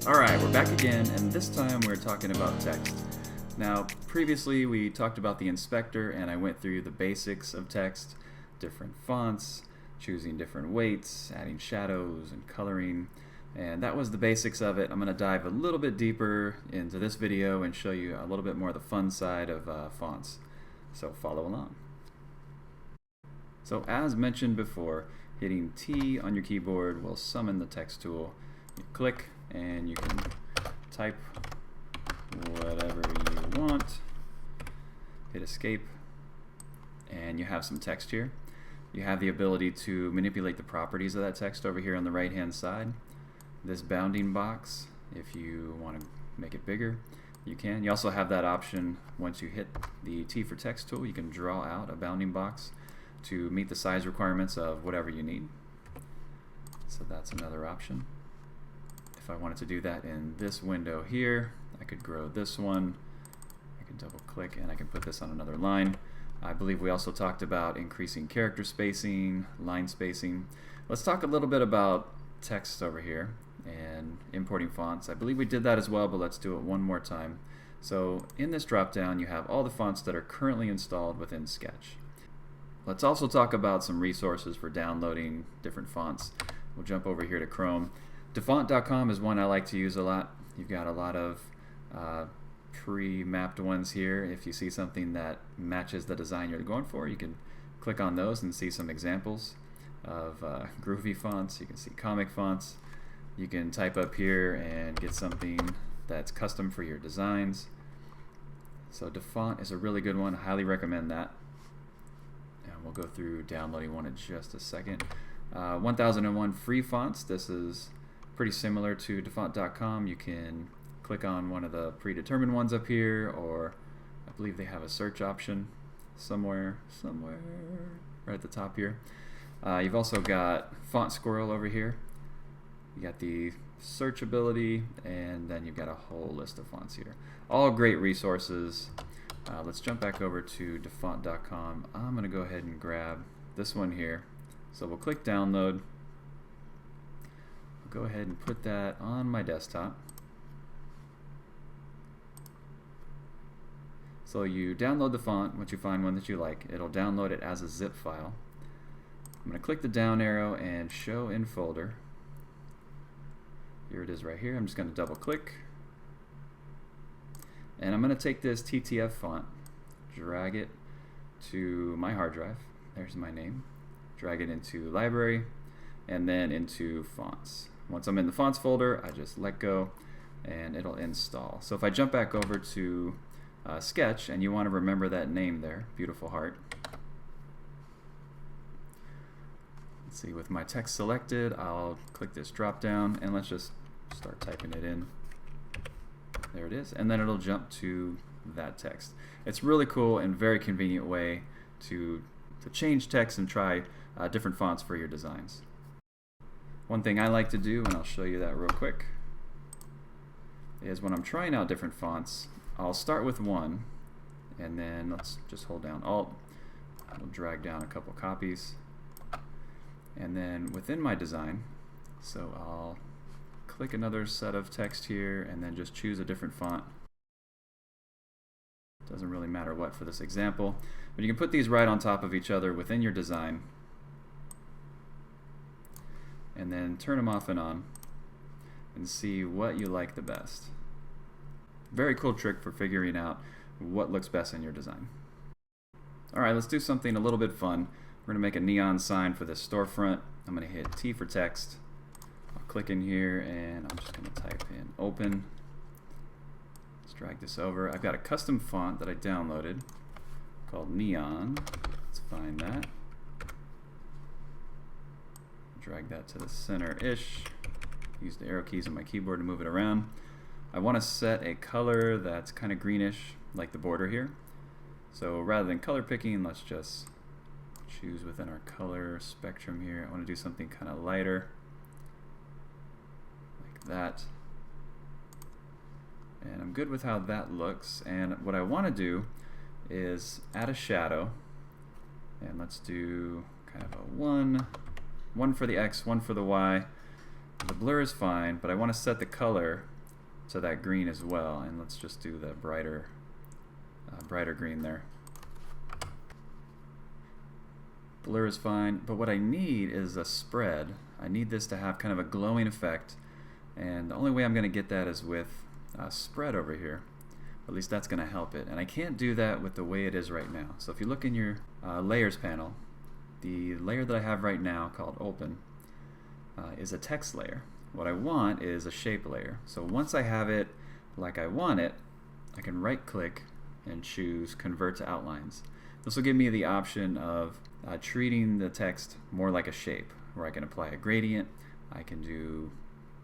Alright, we're back again, and this time we're talking about text. Now, previously we talked about the inspector, and I went through the basics of text, different fonts, choosing different weights, adding shadows and coloring, and that was the basics of it. I'm going to dive a little bit deeper into this video and show you a little bit more of the fun side of fonts. So follow along. So as mentioned before, hitting T on your keyboard will summon the text tool. You click and you can type whatever you want, hit escape, and you have some text here. You have the ability to manipulate the properties of that text over here on the right hand side. This bounding box, if you want to make it bigger, you can. You also have that option once you hit the T for text tool, you can draw out a bounding box to meet the size requirements of whatever you need. So that's another option. If I wanted to do that in this window here, I could grow this one. I can double click and I can put this on another line. I believe we also talked about increasing character spacing, line spacing. Let's talk a little bit about text over here and importing fonts. I believe we did that as well, but let's do it one more time. So in this drop down you have all the fonts that are currently installed within Sketch. Let's also talk about some resources for downloading different fonts. We'll jump over here to Chrome. Dafont.com is one I like to use a lot. You've got a lot of pre-mapped ones here. If you see something that matches the design you're going for, you can click on those and see some examples of groovy fonts. You can see comic fonts. You can type up here and get something that's custom for your designs. So Dafont is a really good one. I highly recommend that. And we'll go through downloading one in just a second. 1001 free fonts. This is pretty similar to Dafont.com. You can click on one of the predetermined ones up here, or I believe they have a search option somewhere right at the top here. You've also got Font Squirrel over here. You got the search ability, and then you've got a whole list of fonts here. All great resources. Let's jump back over to Dafont.com. I'm going to go ahead and grab this one here. So we'll click download. Go ahead and put that on my desktop. So you download the font. Once you find one that you like, it'll download it as a zip file. I'm going to click the down arrow and show in folder. Here it is right here. I'm just going to double click, and I'm going to take this TTF font, drag it to my hard drive. There's my name. Drag it into library and then into fonts. Once I'm in the fonts folder, I just let go and it'll install. So if I jump back over to Sketch, and you want to remember that name there, Beautiful Heart. Let's see, with my text selected, I'll click this drop down and let's just start typing it in. There it is, and then it'll jump to that text. It's really cool and very convenient way to change text and try different fonts for your designs. One thing I like to do, and I'll show you that real quick, is when I'm trying out different fonts, I'll start with one, and then let's just hold down Alt. I'll drag down a couple copies, and then within my design, so I'll click another set of text here, and then just choose a different font. Doesn't really matter what for this example, but you can put these right on top of each other within your design, and then turn them off and on and see what you like the best. Very cool trick for figuring out what looks best in your design. Alright, let's do something a little bit fun. We're going to make a neon sign for this storefront. I'm going to hit T for text. I'll click in here and I'm just going to type in open. Let's drag this over. I've got a custom font that I downloaded called Neon. Let's find that. Drag that to the center-ish. Use the arrow keys on my keyboard to move it around. I want to set a color that's kind of greenish, like the border here. So rather than color picking, let's just choose within our color spectrum here. I want to do something kind of lighter, like that. And I'm good with how that looks. And what I want to do is add a shadow. And let's do kind of a 1 for the X, 1 for the Y. The blur is fine, but I want to set the color to that green as well, and let's just do the brighter green there. Blur is fine, but what I need is a spread. I need this to have kind of a glowing effect, and the only way I'm going to get that is with a spread over here. At least that's going to help it, and I can't do that with the way it is right now. So if you look in your layers panel, the layer that I have right now called open is a text layer. What I want is a shape layer. So once I have it like I want it, I can right click and choose convert to outlines. This will give me the option of treating the text more like a shape, where I can apply a gradient. I can do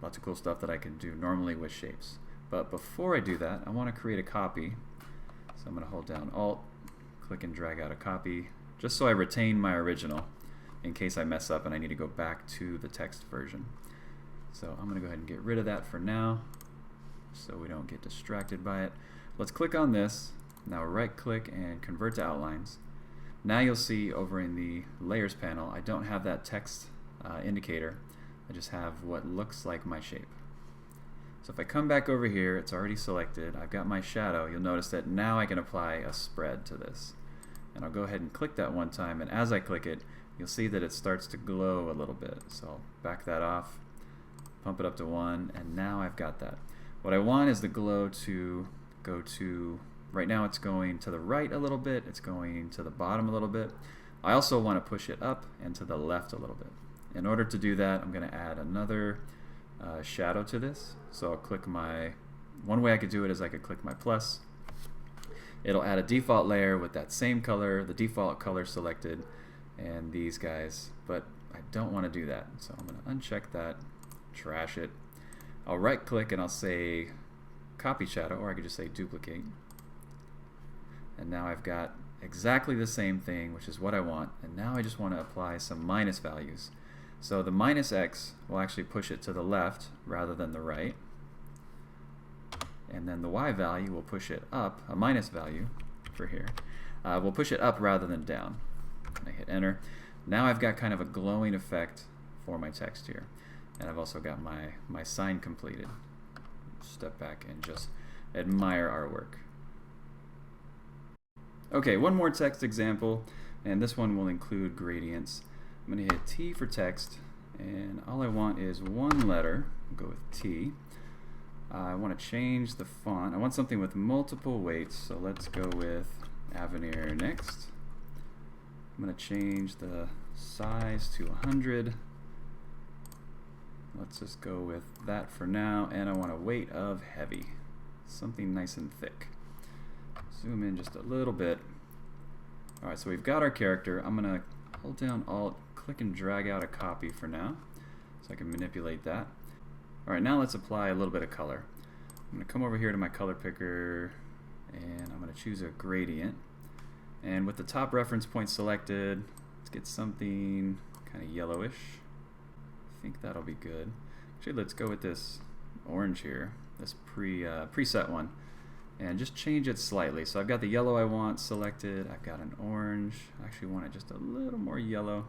lots of cool stuff that I can do normally with shapes. But before I do that, I want to create a copy. So I'm going to hold down Alt, click and drag out a copy, just so I retain my original in case I mess up and I need to go back to the text version. So I'm going to go ahead and get rid of that for now so we don't get distracted by it. Let's click on this. Now right click and convert to outlines. Now you'll see over in the layers panel I don't have that text indicator. I just have what looks like my shape. So if I come back over here, it's already selected. I've got my shadow. You'll notice that now I can apply a spread to this. And I'll go ahead and click that one time, and as I click it, you'll see that it starts to glow a little bit. So I'll back that off, pump it up to 1, and now I've got that. What I want is the glow to go to, right now it's going to the right a little bit, it's going to the bottom a little bit. I also want to push it up and to the left a little bit. In order to do that, I'm going to add another shadow to this. So I'll click one way I could do it is I could click my plus. It'll add a default layer with that same color, the default color selected, and these guys, but I don't want to do that. So I'm going to uncheck that, trash it. I'll right click and I'll say copy shadow, or I could just say duplicate. And now I've got exactly the same thing, which is what I want, and now I just want to apply some minus values. So the minus X will actually push it to the left rather than the right, and then the Y value will push it up, a minus value for here, will push it up rather than down. And I hit enter. Now I've got kind of a glowing effect for my text here, and I've also got my sign completed. Step back and just admire our work. Okay, one more text example, and this one will include gradients. I'm going to hit T for text, and all I want is one letter. I'll go with T. I want to change the font. I want something with multiple weights, so let's go with Avenir next. I'm going to change the size to 100. Let's just go with that for now, and I want a weight of heavy, something nice and thick. Zoom in just a little bit. Alright, so we've got our character. I'm going to hold down Alt, click and drag out a copy for now, so I can manipulate that. Alright, now let's apply a little bit of color. I'm going to come over here to my color picker, and I'm going to choose a gradient. And with the top reference point selected, let's get something kind of yellowish. I think that'll be good. Actually, let's go with this orange here, this preset one, and just change it slightly. So I've got the yellow I want selected, I've got an orange, I actually want it just a little more yellow,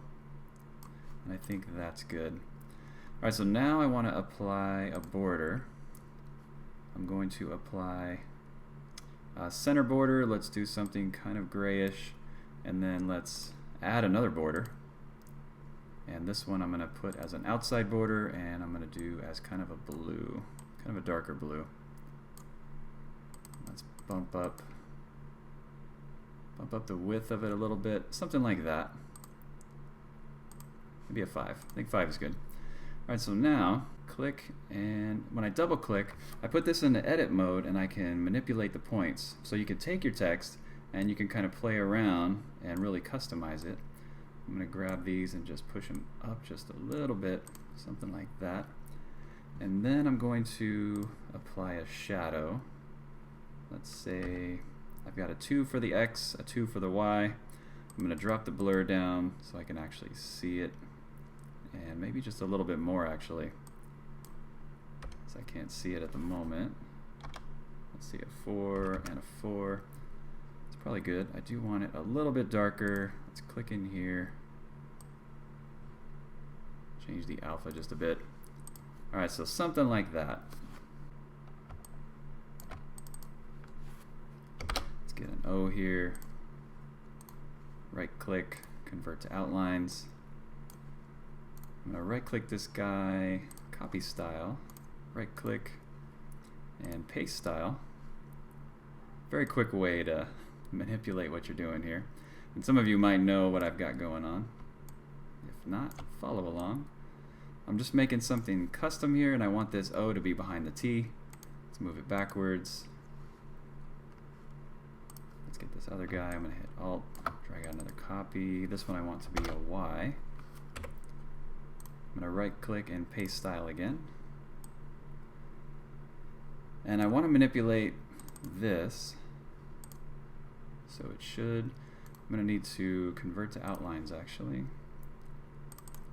and I think that's good. Alright, so now I want to apply a border. I'm going to apply a center border. Let's do something kind of grayish, and then let's add another border. And this one I'm going to put as an outside border, and I'm going to do as kind of a blue, kind of a darker blue. Let's bump up the width of it a little bit, something like that. Maybe a 5. I think 5 is good. Alright, so now click, and when I double click, I put this into edit mode, and I can manipulate the points. So you can take your text and you can kind of play around and really customize it. I'm going to grab these and just push them up just a little bit, something like that. And then I'm going to apply a shadow. Let's say I've got a 2 for the X, a 2 for the Y. I'm going to drop the blur down so I can actually see it, and maybe just a little bit more actually, so I can't see it at the moment. Let's see, a 4 and a 4. It's probably good. I do want it a little bit darker. Let's click in here, change the alpha just a bit. Alright, so something like that. get an O here. Right click, convert to outlines. I'm going to right click this guy, copy style, right click, and paste style. Very quick way to manipulate what you're doing here. And some of you might know what I've got going on. If not, follow along. I'm just making something custom here, and I want this O to be behind the T. Let's move it backwards. Let's get this other guy. I'm going to hit Alt, drag out another copy. This one I want to be a Y. I'm going to right click and paste style again. And I want to manipulate this. So it should, I'm going to need to convert to outlines actually.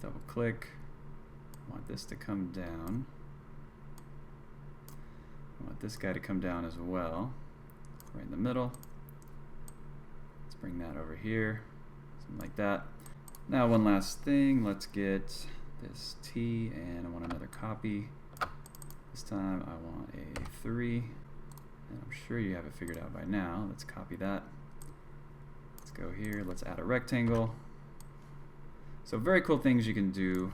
Double click. I want this to come down. I want this guy to come down as well. Right in the middle. Let's bring that over here. Something like that. Now one last thing. Let's get this T and I want another copy. This time I want a 3. And I'm sure you have it figured out by now. Let's copy that. Let's go here. Let's add a rectangle. So very cool things you can do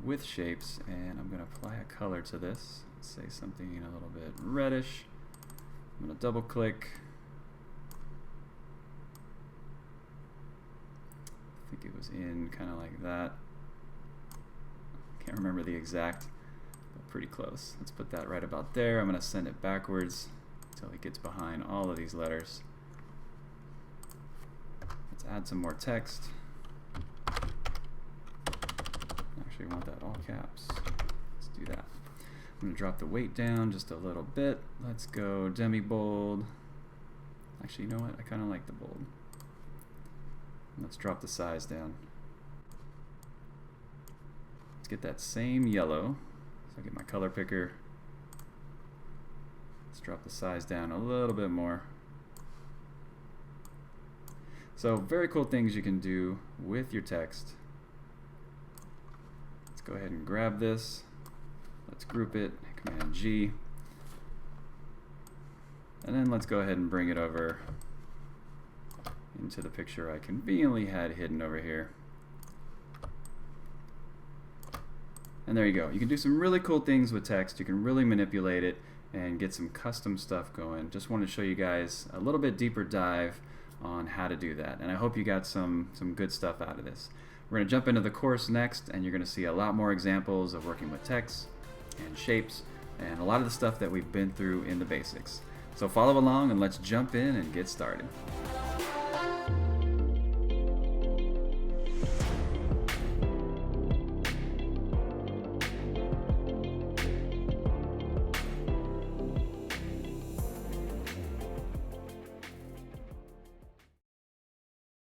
with shapes, and I'm going to apply a color to this. Let's say something a little bit reddish. I'm going to double click. I think it was in kind of like that. Can't remember the exact, but pretty close. Let's put that right about there. I'm going to send it backwards until it gets behind all of these letters. Let's add some more text. Actually, I want that all caps. Let's do that. I'm going to drop the weight down just a little bit. Let's go demi bold. Actually, you know what? I kind of like the bold. Let's drop the size down. Let's get that same yellow. So I get my color picker. Let's drop the size down a little bit more. So very cool things you can do with your text. Let's go ahead and grab this. Let's group it, Command G. And then let's go ahead and bring it over into the picture I conveniently had hidden over here. And there you go. You can do some really cool things with text. You can really manipulate it and get some custom stuff going. Just want to show you guys a little bit deeper dive on how to do that. And I hope you got some good stuff out of this. We're going to jump into the course next, and you're going to see a lot more examples of working with text and shapes and a lot of the stuff that we've been through in the basics. So follow along and let's jump in and get started.